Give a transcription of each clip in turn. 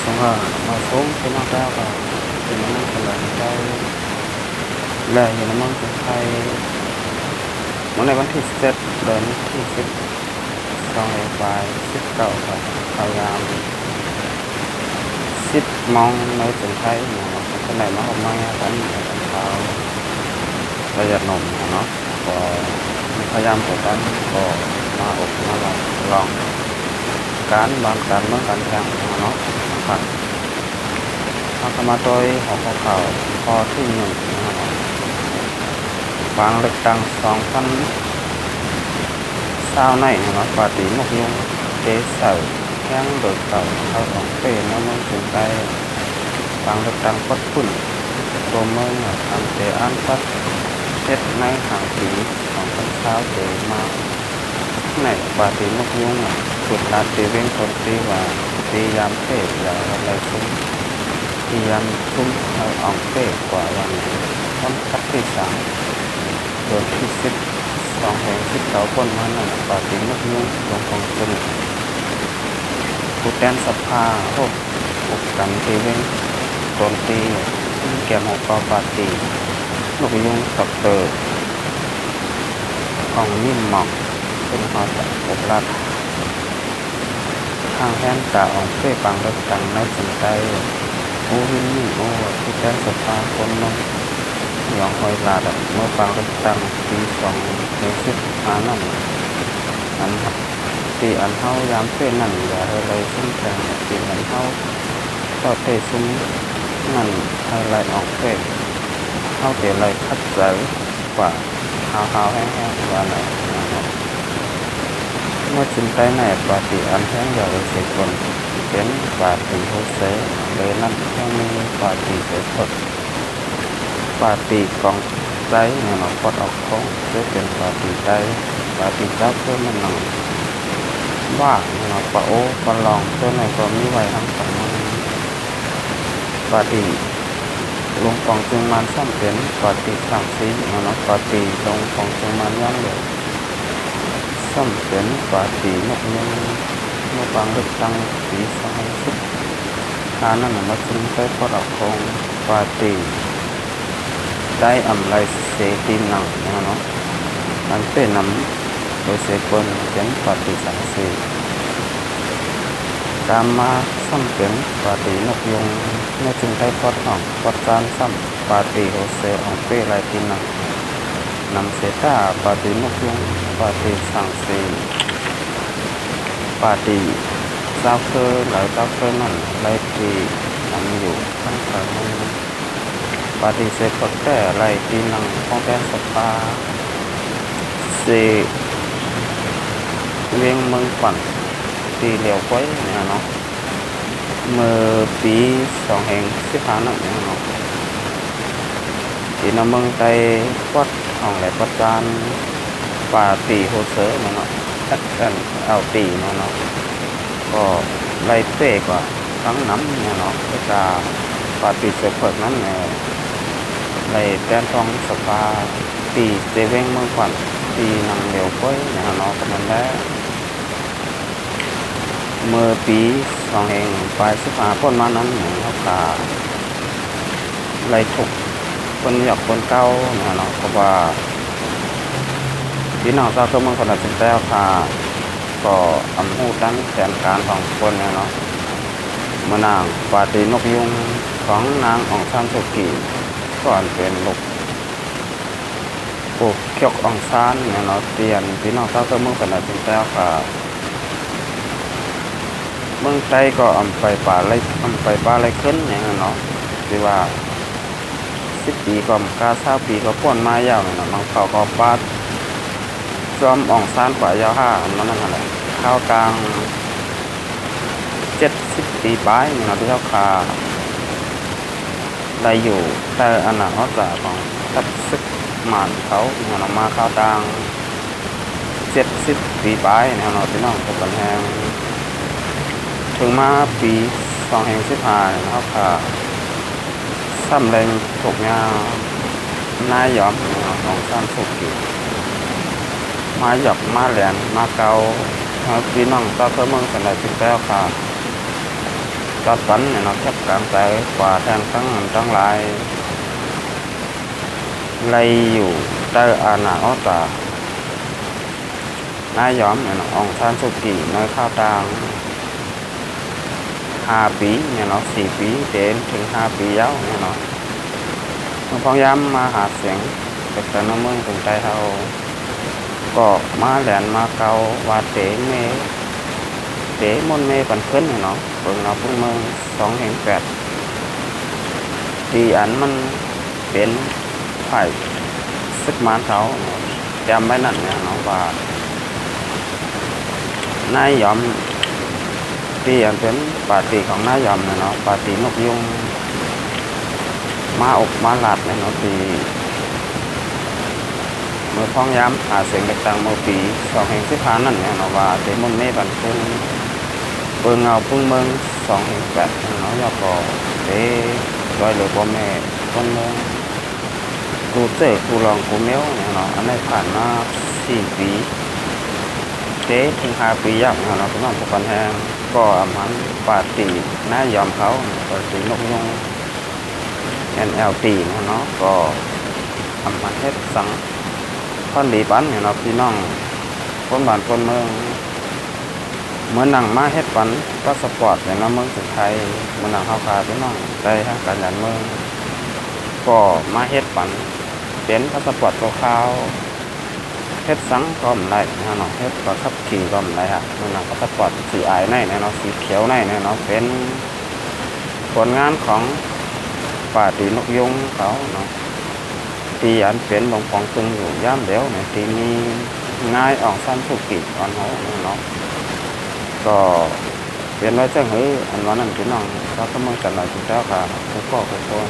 xong rồi mà xuống cái nó cao vào thì nó sẽ là cái lệ thì nó mang cái thay món này vẫn thì set đến thì set xong rồi vài set cầu và thời gian set mong nơi từng thấy mà cái này nó không mang vẫn vào bây giờ nồng nó có thời gian của ta có mà ốp nó là lòng cán bán cán mất cán thang nó phạt hoặc mà tôi họ có khảo khoที่หนึ่งวางเลือกตั้ง2000sao này nó và tí một nhung kế sở nhang đổi cầu theo tổng về nó mớiถึงใจวางเลือกตั้งวัดฝุ่นตัวเมื่อทำเตอันปัดเช็ดในหางสีของต้นเช้าเตมาไหนว่าตีนกยุงขุดลาตีเว้งคนตีว่าตียามเทศอย่าอะไรซุ้มตียามซุ้มเอาอ่องเทศกว่าวันต้นคัดที่3โดยที่12แห่ง19คนมานั่นว่าตีนกยุงลงของจนผู้แทนสภาพวกอกกันตีเว้งตนตีแก่หกกอปาตีนกยุงตับเตอของนิ่มหมอกเป็นหอดอบรัดข้างแท่นกะออกเป้ปังรักตังในสนใจโอ้วินนี่โอ้ที่แท่นสภาคนน้องหยองหอยลาดเมื่อปังรักตังปี2015นั่นอันตีอันเฮายามเป้นั่นอย่าเลยซึ่งแต่ตีอันเฮาก็เตะซุ้มนั่นอะไรออกเป้เฮาเตะอะไรคัดเจอกว่าหาวแห้งๆว่าไหนเมื่อชินใจในปาฏิอันแห้งอย่าเลยเสียคนเป็นปาฏิโฮเซเลยนั่นแค่มีปาฏิเสียคนปาฏิกองใจเนี่ยเราปลดออกของจะเป็นปาฏิใจปาฏิเจ้าเพื่อมันหนังว่าเนี่ยเราปะโอ้ปะลองเจ้าในก็มีไว้ทั้งสองปาฏิลงกองจึงมันซ้ำเป็นปาฏิสังสีเนี่ยเราปาฏิลงกองจึงมันย่างเลยซ้ำเป็นปาฏินกยุงเมื่อฟังเลือกตั้งปี2010นั่นมาจึงไปปลดออกของปาฏิได้อำไลเสตีนังเนาะมันเป็นน้ำโดยเสกลเป็นปาฏิสังสีตามมาซ้ำเป็นปาฏินกยุงเมื่อจึงได้ปลดออกปลดการซ้ำปาฏิโฮเซอองเป้ไลตีนังนำเสตาปาฏินกยุงปาฏิสังสีปาฏิเจ้าเคยหลายเจ้าเคยนั่นไลตีนำอยู่ข้างใต้ปาฏิเสธปักแต่ไลตีนังของแทนสภาเสเวียงเมืองปั่นตีเหลียวไว้เนี่ยเนาะเมื่อปี2015นั่นเนี่ยเนาะที่นำเมืองไทยวัดของแหลปัจจานปาฏิโฮเซเนี่ยเนาะตัดกันเอาตีเนาะก็ไล่เป้กว่าทั้งน้ำเนี่ยเนาะก็จะปาฏิเสธเพิกนั้นเนี่ยไล่แทนทองสภาตีเจเวงเมืองปั่นตีนังเหลียวไว้เนี่ยเนาะก็มันได้เมื่อปี2015พ้นมานั้นเหมือนเขาขาไล่ถูกคนหยอกคนเก้าเนี่ยเนาะเพราะว่าพี่น้องชาวเมืองคนละสินแต้วค่ะก็อำหูตั้งแผนการของคนเนี่ยเนาะเมื่อนางปาฏินกยุงของนางอองซานซูกีก่อนเป็นลูกปลูกเขียวอองซานเนี่ยเนาะเตียนพี่น้องชาวเมืองคนละสินแต้วค่ะเมืองไทยก็อำไปป่าไรขึ้นอย่างนั้นเนาะที่ว่า10 ปีก็กา20 ปีก็พ้นมายาวเนาะน้องเขาก็ปาดจอมอ่องซานกว่ายาว5นั่นแหละข้าวกลาง70 ปีปลายเนาะที่เขาขาได้อยู่แต่อันนั้นเขาจะของทับซึกหมานเขาเนาะมาข้าวกลาง70 ปีปลายเนาะที่น้องตกกันแหงถึงมาปี2015นะครับค่ะซ้ำแรงถูกงานายยอมของซ้ำสุกิมาหยอกมาแหลนมาเกาพี่น้องก็เพิ่มเมืองสันติสิบแก้วค่ะแต่ อดฝันเนี่ยเนาะแคบกลางใจกว่าแทงทั้งหลายเลยอยู่ใต้อาณาออตานายยอมเนี่ยเนาะองซานสุกีในข้าวตาง5 ปีเนี่ยเนาะ4 ปีเดินถึง5 ปีแล้วเนี่ยเนาะพยายามมาหาเสียงเป็นแต่น้ำมึงถึงใจเขาก็มาแหลนมาเกาวาเตเมเตมนเมปันขึ้นเนี่ยเนาะเปิงเราพุ่งเมือง2/8ตีอันมันเป็นไผ่ซึกมานเขาจำไว้นั่นเนี่ยเนาะว่านายยอมตีอันเป็นปาตีของนายยอมเนี่ยเนาะปาตีนกยุงมาอกมาหลัดเนี่ยเนาะตีเมื่อพ้องย้ำหาเสียงเด็กต่างเมื่อปี2/10นั่นเนี่ยเนาะว่าเตมนเมปันขึ้นเปิงเงาพุ่งเมือง2/8เนาะยอก็เตโดยเหลือพ่อแม่คนเมืองกูเจอกูลองกูเมียวเนี่ยเนาะอันนี้ผ่านมา4 ปีเจ๊ถึง5 ปียักษ์เนาะพี่น้องทุกคนแห้งก็อำหันปาตีน่ายอมเขาปาตีนกยง NLT เนาะก็อำหันเฮ็ดสังค่อนดีปันเนี่ยเนาะพี่น้องคนบ้านคนเมืองเหมือนหนังมาเฮ็ดปันก็สปอร์ตอย่างน้ำเมืองสุดไทยเหมือนหนังเฮาคาพี่น้องได้ทางการยันเมืองก็มาเฮ็ดปันเป็นพาสปอร์ตขาวเฮ็ดสังก็ไม่ได้เนาะเฮ็ดก็ขับขี่ก็ไม่ได้ฮะเหมือนหนังพาสปอร์ตสีอายในเนาะสีเขียวในเนาะเป็นผลงานของป่าตีนกยุงเขาเนาะที่อันเป็นหลวงปองตึงอยู่ย่ามเดียวเนี่ยที่มีง่ายอ่องสั้นสุกิอ่อนเขาเนาะก็เปลี่ยนไว้จังเฮ้ยอันวันนั้นพี่น้องเราก็มึงกันหน่อยถึงเจ้าค่ะทุกข้อทุกคน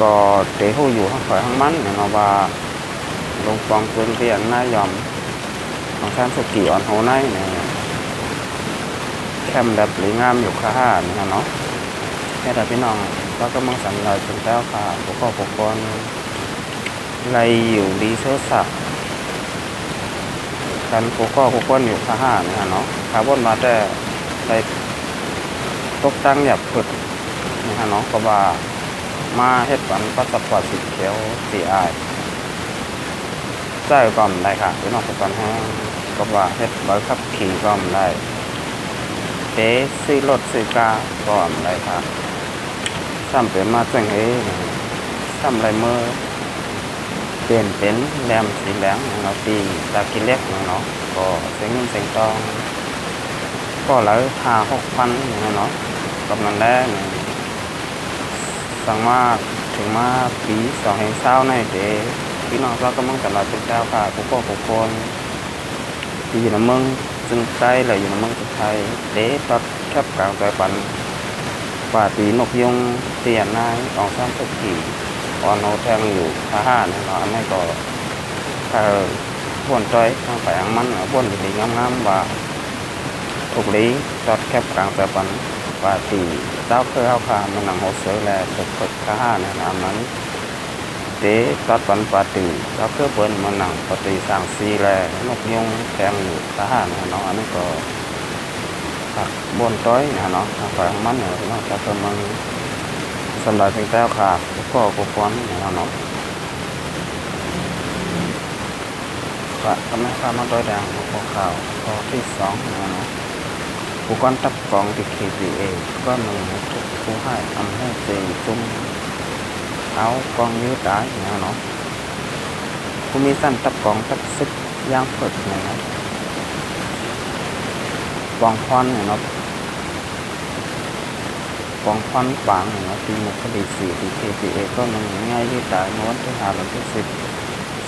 ก็เตะหูอยู่ข้างฝ่ายข้างมันเนาะว่าลงปองปืนเปลี่ยนนายยอมของท่านสุกีอ่อนโหไนเนี่ยแคมแบบหรืองามอยู่ข้าห้าเนี่ยเนาะแค่แต่พี่น้องเราก็มึงสั่นหน่อยถึงเจ้าค่ะทุกข้อทุกคนไรอยู่ดีเชื้อสักกันกูก็กูก้นอยู่ข้าห้าเนี่ยเนาะคาร์บอนมาแต่ได้ตกตั้งหยับผึดนี่ฮะเนาะก็ว่ามาเฮ็ดปันก็สปอร์ตสีเขียวสีอายใจก็มได้ค่ะพี่น้องทุกคนแห้งก็ว่าเฮ็ดใบขับขี่ก็มได้เตะซื้อรถซื้อกาก็มได้ค่ะซ้ำเป็นมาจังเฮ้ซ้ำไรเมื่อเปลี่ยนเป็นแรมสีแหลงเราตีตากิเล็กเนาะก็เสียงเงินเสียงทองก็หลาย5-6 พันเนาะกำลังแรกสั่งมาถึงมาปี2/20ในเดพี่น้องเราก็มั่งแต่เราเป็นเจ้าค่ะผู้พ่อผู้คนที่อยู่ในเมืองจึงใต้เลยอยู่ในเมืองสุดไทยเดตัดแคบกลางใจปันป่าตีนกยงเตียนนายอองซ้ำสุกีออนโนแทงอยู่ท่าห้าเนี่ยเนาะอันนี้ก็พ่นใจทางฝ่ายอังมันพ่นดีงามๆว่าถูกลีตัดแคบกลางใจปันป่าตีเจ้าเคยเอาคามันหนังหัวเสือแลฝึกท่าห้าเนี่ยอันนั้นเตะตัดปันปาตีแล้วเครื่องเปิ้นมันหนังปาตีสร้างซีแลนกยงแทงอยู่ทหารเนาะอันนี้ก็บนต้อยเนาะทางฝ่ายของมันเนาะจะเป็นมันสำหรับถึงแต้วขาดก็กบวนเนาะก็ทำให้ข้าวมันต้อยแดงพอข่าวพอที่2เนาะผู้ก้อนตับกองติด KPA ก็หนึ่งทุกผู้ให้ทำให้เจจุ่มเอากองยืดได้เนาะผู้มีสั้นตับกองตับซึกย่างฝึกเนี่ยนะกองพอนเนี่ยเนาะกองพอนปังเนี่ยเนาะทีมุกคดี4ที่ KPA ก็หนึ่งง่ายยืดได้ม้วนที่5วันที่10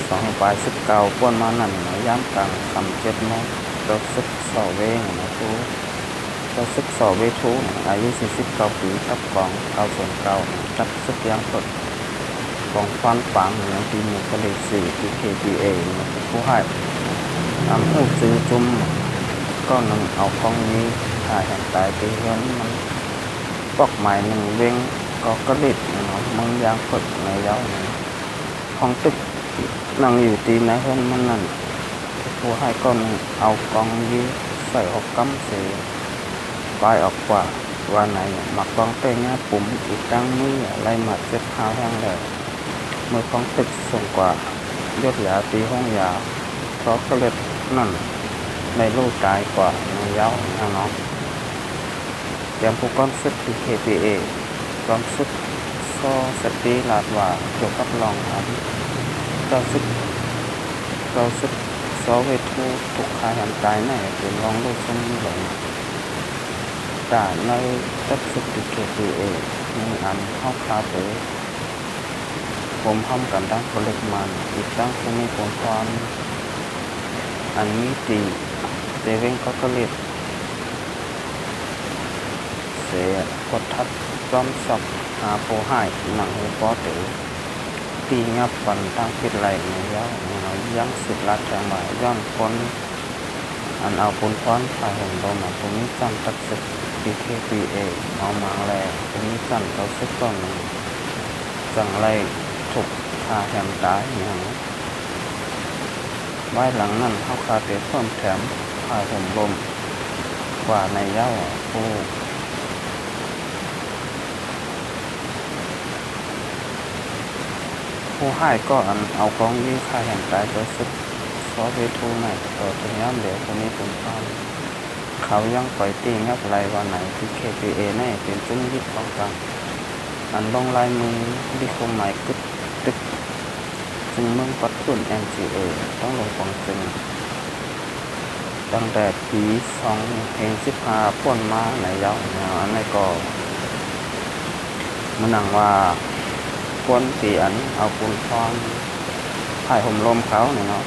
2/19ป้วนมานั่นเนาะย่างกลาง7 โมงเราซึกสอเวงเนาะทูเราซึกสอเวทูอายุ49 ปีตับกอง9/9ตับซึกย่างฝึกกองฟันปังเนี่ยทีมุกคดี4ที่ KPA ผู้ให้ทำให้ซื้อจุ่มก็นึงเอากองนี้ถ่ายแห่งตายไปเห็นมันปอกใหม่หนึ่งเว้งก็กระดิดเนาะมึงยางฝึกในเย้าของตึกนั่งอยู่ตีนะเห็นมันนั่นผู้ให้ก็นึงเอากองนี้ใส่6 กำเสีย ปลายออกกว่าวันไหนหมักกองเต้งเงี้ยปุ่มอีกตั้งมือไล่หมัดเจ็บเท้าแห้งเลยเมื่อกองตึกส่งกว่ายดยาตีห้องยาเพราะก็เล็ดนั่นในลูกตายกว่าในเย้าน้องเตรียมผู้ก้อนซึกที่ KPA ก้อนซึกโซสตีลาดว่าเกี่ยวกับลองอันเจ้าซึกโซเวทูถูกคายหันตายในเป็นลองลูกชมหลงแต่ในตัดซึกที่ KPA มีอันเข้าคาเตผมพร้อมกันด้านผลิตมันอีกตั้งจะมีผลความอันมีตีเซเว่นก็เรียกเสียกดทัดจอมสับหาโพหายหนังหูปอเต๋อตีงับฟันตั้งพิษไหลในเย้ายังสิบลัดแทงมาย้อนคนอันเอาผลความถ่ายเห็นโดนตรงนี้จันตัดสิบ PKPA เอามาแลตรงนี้จันเขาซึกก้อนหนึ่งจังไรถูกคาแหมตายอย่างไว้หลังนั้นเขาคาเตะเพิ่มแถมพายผมลมกว่าในเย้าผู้ให้ก็อันเอากองยื้อคาแหมตายตัวซึกซอเวทูในต่อถึงย้ำเหลวคนนี้ผมฟังเขายังปล่อยตีงับไรวันไหนที่ KPA แน่เป็นจุ้งยึดป้องกันอันลงลายมือที่คงหมายกึดตึกจึงเมืองปัดตุ่น MGA ต้องลงของจึงตั้งแต่ปี2015พ่นมาในเย้าอันนี้ก็มันหนังว่าพ่นตีอันเอาปูนพรถ่ายห่มลมเขาเนี่ยเนาะ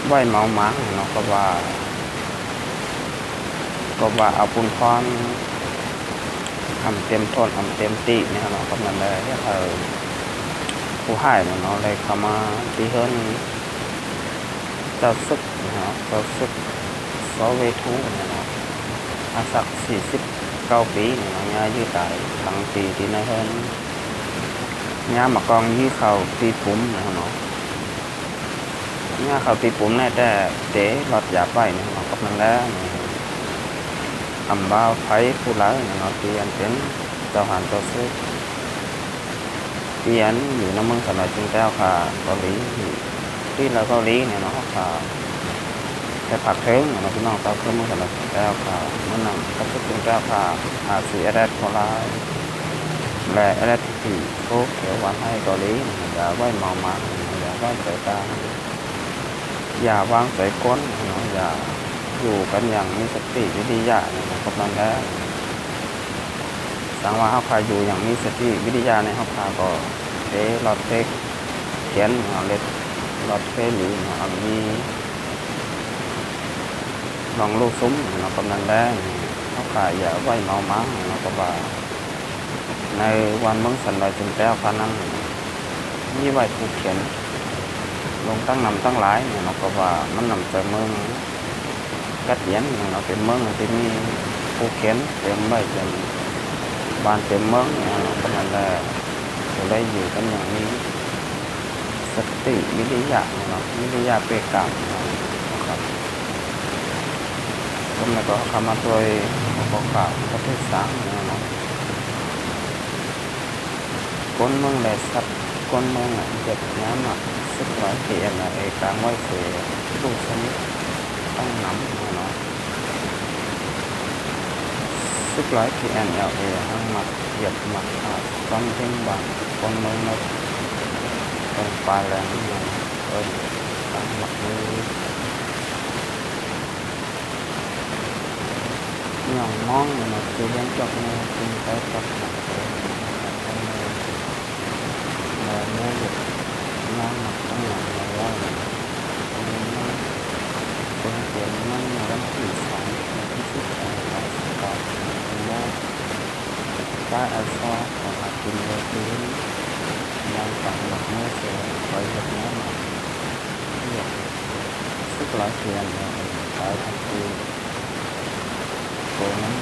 ไหวเมาหมาเนาะก็ว่าเอาปูนพรทำเต็มต้นทำเต็มตีเนี่ยเนาะก็มันเลยผู้ให้เนาะเลยเข้ามาตีเฮิรนเจ้าซึกเนาะเจ้าซึกซอเวทูเนี่ยเนาะอาศัก49 ปีเนี่ยเนาะยืดตายทั้งปีที่ในเฮิรนย่ามากองยี่เขาตีปุ่มเนาะย่าเขาตีปุ่มแน่แต่เต๋หลอดยาไปเนี่ยเนาะก็มันแล้วทำบ้าไฟผู้ร้ายเนาะตีอันเป็นเจ้าหันเจ้าซึกตีอันอยู่ในเมืองสมัยจึงแก้วค่ะเกาหลีที่เราเกาหลีเนี่ยเนาะค่ะแต่ผักเท้งเนาะพี่น้องเต้าเครื่องเมืองสมัยจึงแก้วค่ะมันนั่งก็ซึกจึงแก้วค่ะอาศีแอดโคลาและแอดที่โคเขียวหวานให้เกาหลีอย่าไว้เมามาอย่าไว้ใส่ตาอย่าวางใส่ก้นเนาะอย่าอยู่กันอย่างมีสติวิทยาเนี่ยกำลังแล้วสังว่าเขาพาอยู่อย่างมีสติวิทยาในเขาพาก็เทหลอดเทเขียนเล็ดหลอดเทหรือมีลองลูกซุ้มเรากำลังแล้วเขาพาอย่าไว้เมาม้าเราก็บ่าในวันเมืองสันลอยจึงแก้วพานั่งนี่ไว้ผูกเขียนลงตั้งนำตั้งหลายเนี่ยเราก็ว่ามันนำใจเมืองกัดเย็นเราเป็นเมืองที่มีผูกเขียนเต็มใบเต็มบ้านเต็มเมืองเนี่ยเรากำลังแล้วจะได้อยู่กันอย่างนี้สติวิทยาเนาะวิทยาเปรกามนะครับก็แล้วก็เข้ามาโดยข้อข่าวประเทศสามเนาะคนเมืองแหลสัตว์คนเมืองเจ็บน้ำหนักสึกหลายเขียนเอกลางไว้เสียลูกชนิดต้องน้ำเนาะสึกหลายเขียนห้างหมัดเหยียบหมัดขาดต้องเพ่งบังคนเมืองนักตรงปลายแรงตั้งหมัดมืออย่างมองเนาะคือเลี้ยงจับมือจึงไปจับหมัดแล้วเมื่อหยุดน้ำหนักตั้งหลังแล้วเป็นเปลี่ยนมันวันที่2ที่10 โมงป้าอัลฟาของอากินเลยพื้นมองฝั่งหลักเมื่อเสียไปหยุดน้ำหนักเหยียบซึกหลายเทียนตายทันทีโกนั้น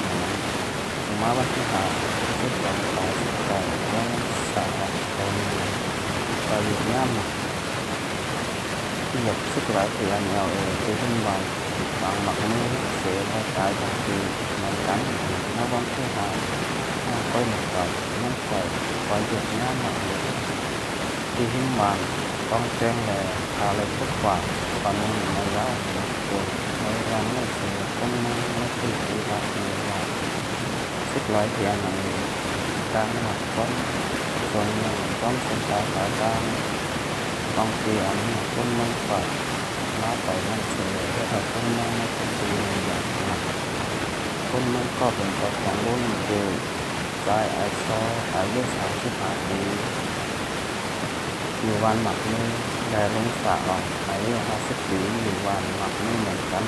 มาวันที่5ซึกหลังตายสุดใจวันสาวคนไปหยุดน้ำหนัก nghiệp sức lại thì anh nghèo thì không bằng mặt mũi sẽ có cái bằng thì mình cắn nó vẫn thứ hai nó quay một vòng nó quay được nhá mà thì hiếm bằng con trên là khá là kết quả và mình nói ra của nói ra nó sẽ không nó chỉ là sức lại thì anh đang mặt con rồi con sẽ phải ra con thì anh con mong phải nó phải nó sẽ rất là con mong nó sẽ đi dạng con mong cóเป็นตัวของรุ่นคือได้ไอโซอายุ35 ปีอยู่วันหมักนี่ได้ลงสระอ่อนอายุ50 ปีอยู่วันหมักนี่เหมือนกัน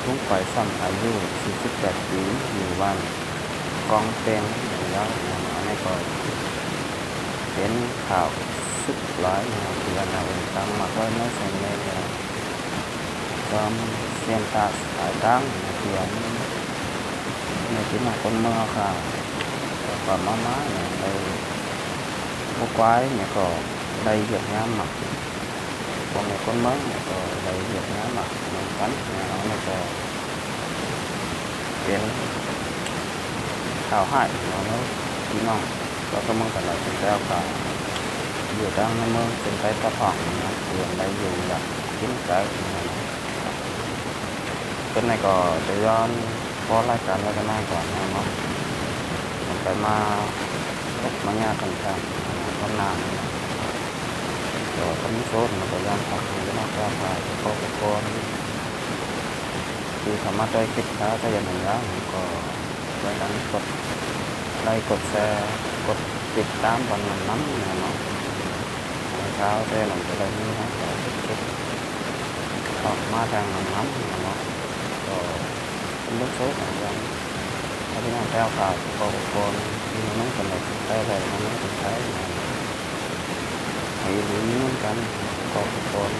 ทุกฝ่ายซ้ำอายุ48 ปีอยู่วันกองเต็งอย่างแล้วอันนี้ก็เห็นข่าวsức lái thì là nào tăng mặc với nó sẽ lên trong xem ta phải tăng thì anh này chỉ là con mơ khả và má này đây có quái này có đây việc nhá mặc còn này con mới này có đây việc nhá mặc nó cắn nó có biến thảo hại nó chỉ ngon và có mong cả là chúng ta cả vừa đang nó mơ trên cái tập phòng vừa đây dù là chính cái này có thời gian có lại cả cái này còn nó cái mà cách mà nhà cần làm con làm rồi tấm số mà thời gian học thì nó ra phải có con thì thầm mắt đây kích khá cái giờ mình đó có cái đánh cột đây cột xe cột tiệt tám bằng nắm này nó cao xe làm cái đây như thế này học má đang nắm nó rồi nước số này dân cái nào treo vào con nhưng nó còn lại tay này nó cũng thấy thì lý muốn cắn con